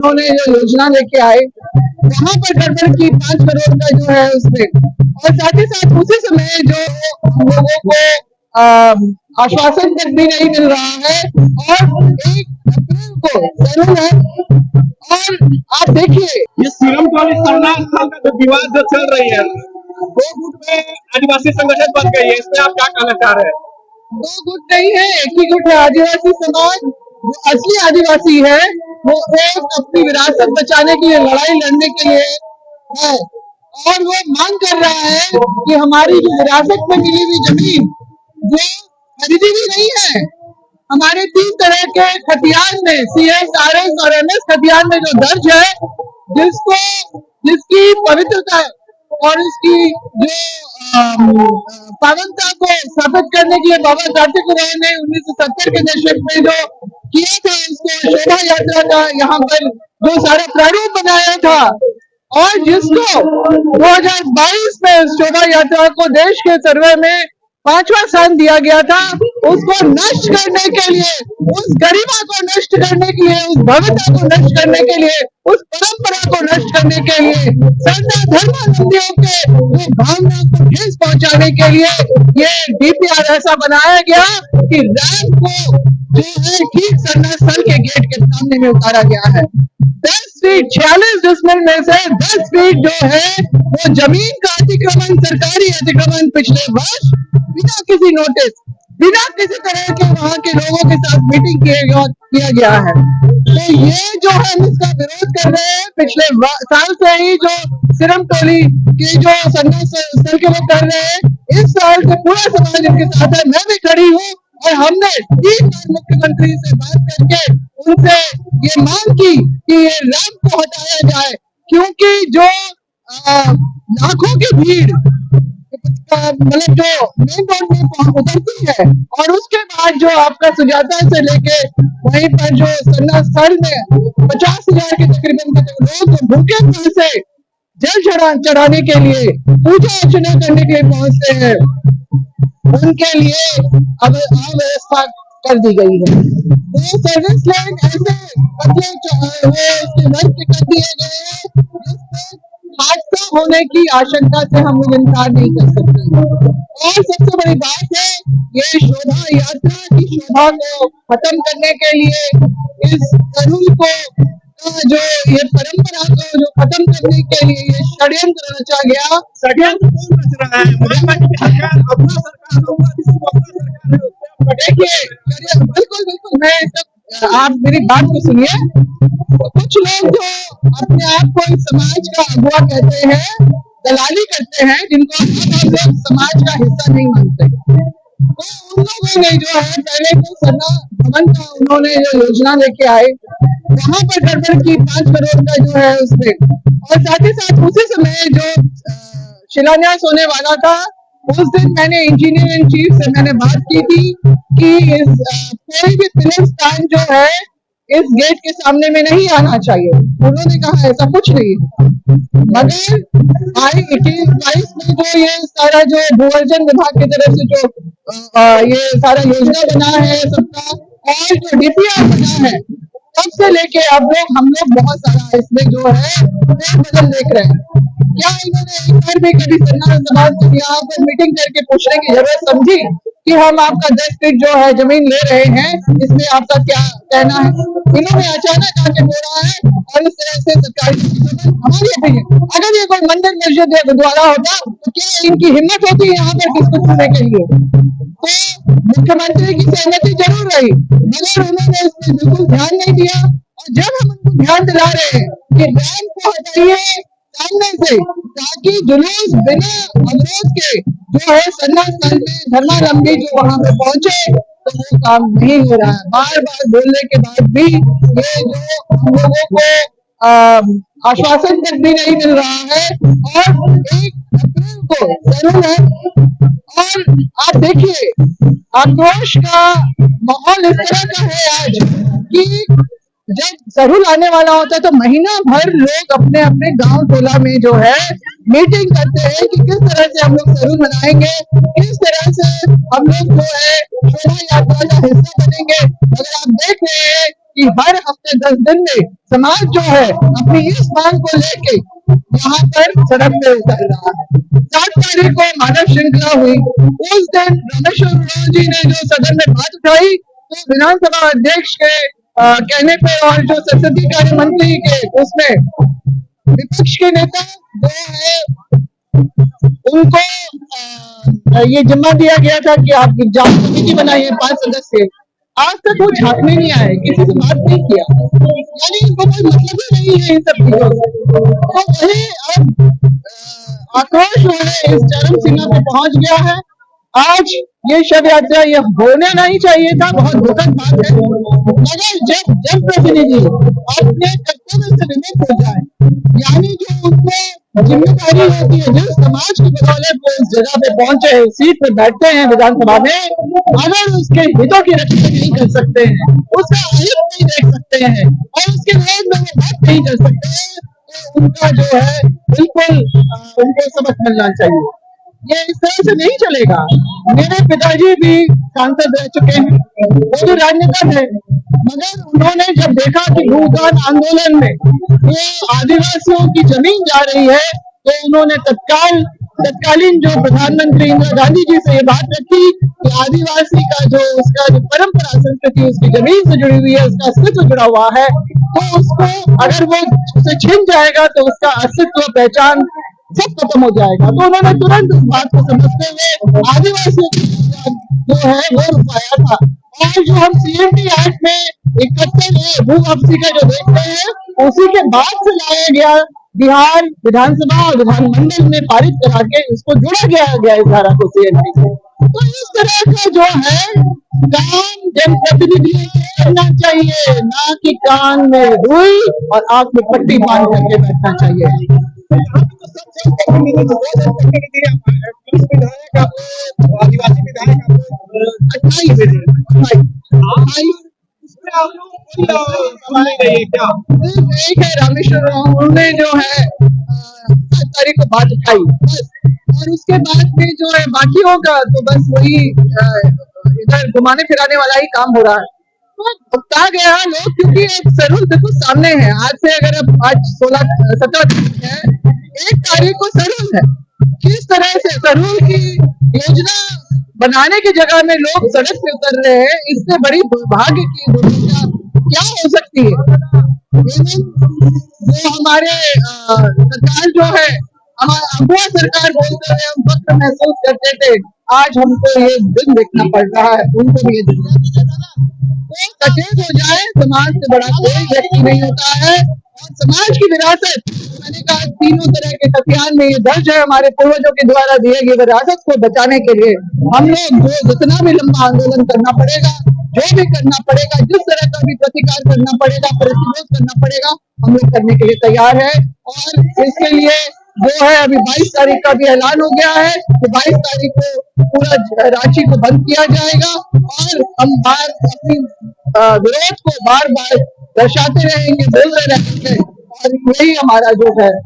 उन्होंने जो योजना लेके आए वहां पर गड़बड़ की 5 करोड़ का जो है उसमें, और साथ ही साथ उसी समय जो हम लोगों को आश्वासन तक भी नहीं मिल रहा है, और 1 अप्रैल को जरूर है। और आप देखिए ये सीएम टोली सरना स्थल का जो विवाद जो चल रही है, 2 गुट में आदिवासी संगठन बन गई है, इसमें आप क्या कहना चाह रहे हैं? 2 गुट नहीं है, एक ही गुट है। आदिवासी समाज जो असली आदिवासी है वो एक अपनी विरासत बचाने के लिए, लड़ाई लड़ने के लिए है, और वो मांग कर रहा है कि हमारी जो विरासत में मिली हुई जमीन वो खरीदी भी नहीं है। हमारे 3 तरह के खतियान में, CS, RS और MS खतियान में जो दर्ज है, जिसकी पवित्रता और इसकी जो पावनता को स्थापित करने के लिए बाबा कार्तिक राय ने 1970 के दशक में जो किया था, उसको शोभा यात्रा का यहाँ पर जो सारा प्रारूप बनाया था, और जिसको 2022 में शोभा यात्रा को देश के सर्वे में 5वां स्थान दिया गया था, उसको नष्ट करने के लिए, उस गरिमा को नष्ट करने के लिए, उस भव्यता को नष्ट करने के लिए, उस परंपरा को नष्ट करने के लिए, सरना धर्मावलंबियों के वो भावना को ठेस पहुंचाने के लिए ये DPR ऐसा बनाया गया कि रैंप को जो है ठीक सरना स्थल के गेट के सामने में उतारा गया है। 10 फीट 46 डिसमिल में से 10 फीट जो है वो जमीन का अतिक्रमण, सरकारी अतिक्रमण पिछले वर्ष बिना किसी नोटिस, बिना किसी तरह के वहां के लोगों के साथ मीटिंग किया गया है। तो ये जो हम इसका विरोध कर रहे हैं, पिछले साल से ही जो सिरम टोली के जो संघर्ष स्थल के वो कर रहे हैं, इस साल से पूरा समाज इनके साथ है। मैं भी खड़ी हूँ, और हमने 3 बार मुख्यमंत्री से बात करके उनसे ये मांग की कि ये रैंप को हटाया जाए, क्योंकि जो लाखों की भीड़ मतलब जो मेन रोड में उतरती है, और उसके बाद जो आपका सुजाता से लेके वहीं पर जो सरना स्थल में 50,000 के तकरीबन लोग भूखे प्यासे जल चढ़ाने के लिए, पूजा अर्चना करने के लिए पहुंचते हैं, उनके लिए अब अव्यवस्था कर दी गई है। तो सर्विस लाइन ऐसे उसके वर्ग के कर दिए गए हैं जिससे हादसा होने की आशंका से हम लोग इनकार नहीं कर सकते। और सबसे बड़ी बात है, ये शोभा यात्रा की शोभा को खत्म करने के लिए, इस तरुण को जो ये परंपरा को जो खत्म करने के लिए ये षड्यंत्र रचा गया। षड्यंत्र कौन रच रहा है? अपना सरकार देखिए, बिल्कुल बिल्कुल, मैं आप मेरी बात को सुनिए। कुछ लोग जो अपने आप को इस समाज का अगुवा कहते हैं, दलाली करते हैं, जिनको हम लोग समाज का हिस्सा नहीं मानते, तो उन लोगों ने जो है पहले तो सरना भवन का उन्होंने जो योजना लेके आए, वहां पर गड़बड़ की 5 करोड़ का जो है उसमें, और साथ ही साथ उसी समय जो शिलान्यास होने वाला था, उस दिन मैंने इंजीनियर इन चीफ से मैंने बात की थी कि कोई भी फिल्म स्टैंड जो है इस गेट के सामने में नहीं आना चाहिए। उन्होंने कहा ऐसा कुछ नहीं है, मगर 2022 में जो ये सारा जो भूवर्जन विभाग की तरफ से जो ये सारा योजना बना है सबका, और जो DPR बना है, तब से लेके अब हम लोग बहुत सारा इसमें जो है बदल देख रहे हैं। क्या इन्होंने एक बार भी कभी सरना समाज को यहाँ पर मीटिंग करके पूछने की जरूरत समझी कि हम आपका 10 फीट जो है जमीन ले रहे हैं, इसमें आपका क्या कहना है? इन्होंने अचानक आके बोला है, और इस तरह से सरकारी हमारी ओपिनियन, अगर ये कोई मंदिर मस्जिद या गुरुद्वारा होता तो क्या इनकी हिम्मत होती यहाँ पर किसको छूने के लिए? तो मुख्यमंत्री की सहमति जरूर रही, मगर उन्होंने इसमें बिल्कुल ध्यान नहीं दिया। और जब हम उनको ध्यान दिला रहे हैं कि रैंप को हटाइए सामने से, ताकि जुलूस बिना अवरोध के जो है सरना स्थल में धर्मावलंबी जो वहां पे पहुंचे, तो वो काम नहीं हो रहा है। बार बार बोलने के बाद भी ये जो हम लोगों को आश्वासन तक भी नहीं मिल रहा है, और 1 अप्रैल को जरूर है। और आप देखिए, आक्रोश का माहौल इस तरह का है आज कि जब जरूर आने वाला होता है तो महीना भर लोग अपने अपने गांव टोला में जो है मीटिंग करते हैं कि किस तरह से हम लोग जरूर मनाएंगे, किस तरह से हम लोग जो है शोभा यात्रा का हिस्सा बनेंगे। अगर आप देख रहे हैं कि हर हफ्ते 10 दिन में समाज जो है अपनी इस मांग को लेके यहाँ पर सड़क पे उतर रहा है। 7 तारीख को मानव श्रृंखला हुई, उस दिन रामेश्वर उरांव जी ने जो सदन में बात उठाई तो विधानसभा अध्यक्ष के कहने पे और जो संसदीय कार्य मंत्री के उसमें विपक्ष के नेता जो है उनको ये जिम्मा दिया गया था कि आप जांच कमेटी बनाइए 5 सदस्य। आज तक वो झांकने नहीं आए, किसी से बात नहीं किया, यानी इनको कोई मतलब ही नहीं है इन सब चीजों से। तो वही अब आक्रोश जो है इस चरम सीमा पे पहुंच गया है। आज ये शव यात्रा ये होना नहीं चाहिए था, बहुत दुखद बात है, मगर जब जनप्रतिनिधि अपने कर्तव्य से विमुख हो जाए, यानी जो उनको जिम्मेदारी होती है, जिस समाज की बदौलत वो इस जगह पे पहुंचे, सीट पे बैठते हैं विधानसभा में, अगर उसके हितों की रक्षा नहीं कर सकते हैं, उसका अहित नहीं देख सकते हैं और उसके विरोध में वो बात नहीं कर सकते हैं, तो उनका जो है बिल्कुल उनको सबक मिलना चाहिए। ये इस तरह से नहीं चलेगा। मेरे पिताजी भी सांसद रह चुके हैं, वो भी राजनेता थे, मगर उन्होंने जब देखा कि भूदान आंदोलन में ये आदिवासियों की जमीन जा रही है, तो उन्होंने तत्कालीन जो प्रधानमंत्री इंदिरा गांधी जी से ये बात रखी कि आदिवासी का जो उसका जो परंपरा संस्कृति उसकी जमीन से जुड़ी हुई है, उसका अस्तित्व जुड़ा हुआ है, तो उसको अगर वो उसे छिन जाएगा तो उसका अस्तित्व पहचान सब खत्म हो जाएगा। तो उन्होंने तुरंत इस बात को समझते हुए आदिवासियों की जो है वो रुकवाया था। और जो हम CMD एक्ट में 71 भू वापसी का जो देखते हैं, उसी के बाद से लाया गया बिहार विधानसभा और विधानमंडल में पारित करा के उसको जोड़ा गया इस धारा को CMD से। तो इस तरह का जो है काम जनप्रतिनिधियों को करना चाहिए, ना कि कान में रुई और आंख में पट्टी बांध करके बैठना चाहिए। आदिवासी विधायक 28 एक है रामेश्वर उन्होंने जो है 7 तारीख को बात उठाई बस, और उसके बाद में जो है बाकियों का तो बस वही इधर घुमाने फिराने वाला ही काम हो रहा है। तो भुगता गया लोग, क्योंकि एक सरूल बिल्कुल सामने है। आज से अगर आज 17 तारीख है, 1 तारीख को सरूल है। किस तरह से सरूल की योजना बनाने की जगह में लोग सड़क पे उतर रहे हैं, इससे बड़ी दुर्भाग्य की दुर्घटना क्या हो सकती है। वो हमारे सरकार जो है, हमारा अगुआ सरकार बोलते हुए हम फख्र महसूस करते थे, आज हमको ये दिन देखना पड़ रहा है, उनको भी ये दिन सचेत हो जाए। समाज से बड़ा कोई व्यक्ति नहीं होता है, और समाज की विरासत, मैंने कहा तीनों तरह के खतियान में ये दर्ज है, हमारे पूर्वजों के द्वारा दिए गए विरासत को बचाने के लिए हम लोग जो जितना भी लंबा आंदोलन करना पड़ेगा, जो भी करना पड़ेगा, जिस तरह का भी प्रतिकार करना पड़ेगा, प्रतिरोध करना पड़ेगा, हम लोग करने के लिए तैयार है। और इसके लिए जो है अभी 22 तारीख का भी ऐलान हो गया है कि 22 तारीख को पूरा रांची को बंद किया जाएगा, और हम अपनी विरोध को बार बार दर्शाते रहेंगे, बोलते रहेंगे, और यही हमारा जो है